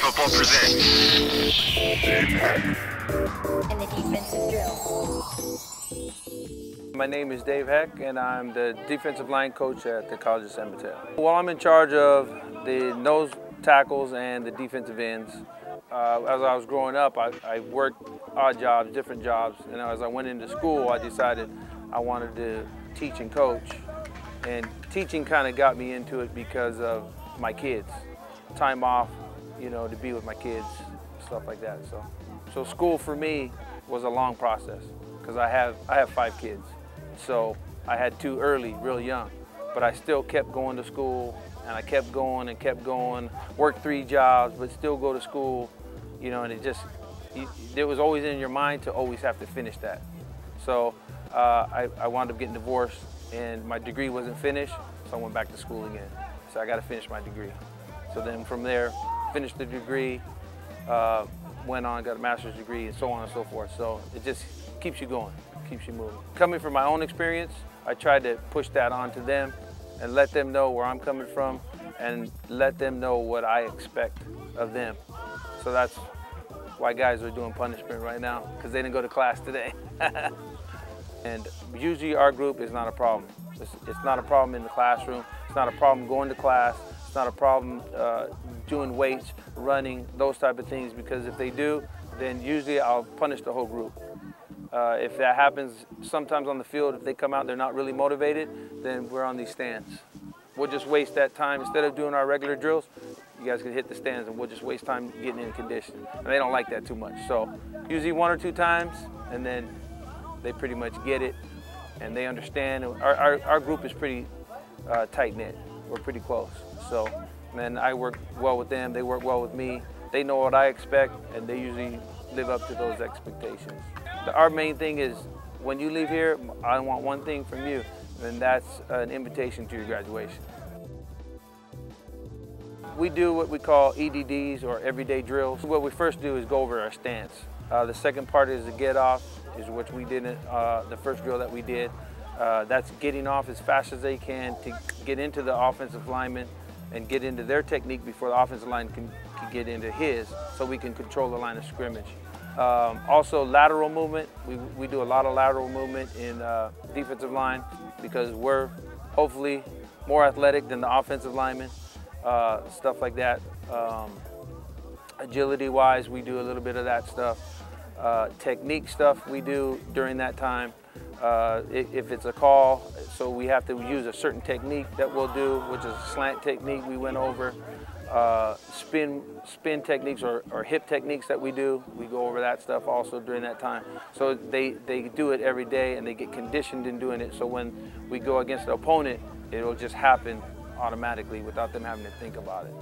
Football presents. And the defensive drill. My name is Dave Heck, and I'm the defensive line coach at the College of San Mateo. Well, I'm in charge of the nose tackles and the defensive ends. As I was growing up, I worked odd jobs, different jobs, and as I went into school, I decided I wanted to teach and coach. And teaching kind of got me into it because of my kids. Time off, you know, to be with my kids, stuff like that. So school for me was a long process because I have 5 kids. So I had 2 early, real young, but I still kept going to school, and I kept going and kept going, worked 3 jobs, but still go to school, you know, and it was always in your mind to always have to finish that. So I wound up getting divorced, and my degree wasn't finished, so I went back to school again. So I got to finish my degree. So then from there, finished the degree, went on, got a master's degree, and so on and so forth. So it just keeps you going, keeps you moving. Coming from my own experience, I tried to push that onto them and let them know where I'm coming from and let them know what I expect of them. So that's why guys are doing punishment right now, because they didn't go to class today. And usually our group is not a problem. It's not a problem in the classroom. It's not a problem going to class. It's not a problem doing weights, running, those type of things, because if they do, then usually I'll punish the whole group. If that happens sometimes on the field, if they come out, they're not really motivated, then we're on these stands. We'll just waste that time. Instead of doing our regular drills, you guys can hit the stands and we'll just waste time getting in condition. And they don't like that too much. So usually 1 or 2 times, and then they pretty much get it and they understand. Our group is pretty tight-knit. We're pretty close. So, and I work well with them, they work well with me. They know what I expect, and they usually live up to those expectations. Our main thing is, when you leave here, I want one thing from you, and that's an invitation to your graduation. We do what we call EDDs, or everyday drills. What we first do is go over our stance. The second part is the get off, is what we did in the first drill that we did. That's getting off as fast as they can to get into the offensive lineman and get into their technique before the offensive line can get into his, so we can control the line of scrimmage. Also lateral movement. We do a lot of lateral movement in defensive line because we're hopefully more athletic than the offensive linemen, stuff like that. Agility-wise, we do a little bit of that stuff. Technique stuff we do during that time. If it's a call, so we have to use a certain technique that we'll do, which is a slant technique we went over. Spin techniques or hip techniques that we do, we go over that stuff also during that time. So they do it every day and they get conditioned in doing it, so when we go against the opponent, it'll just happen automatically without them having to think about it.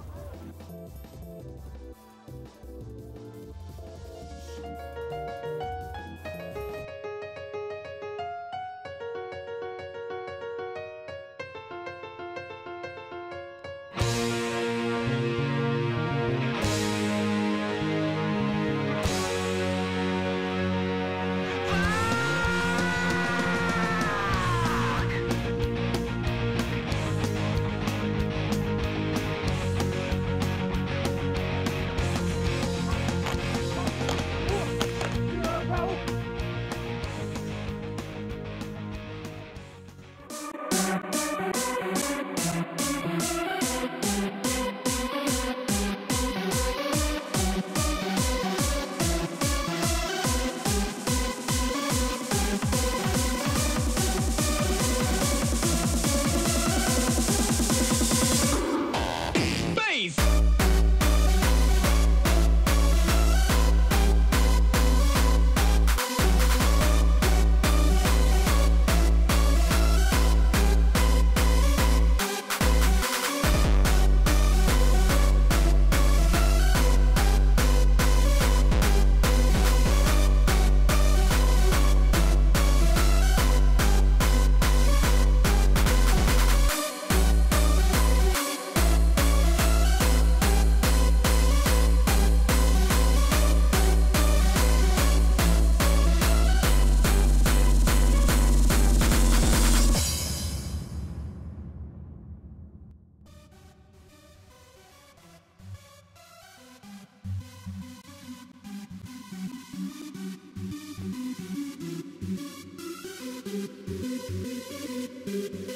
you.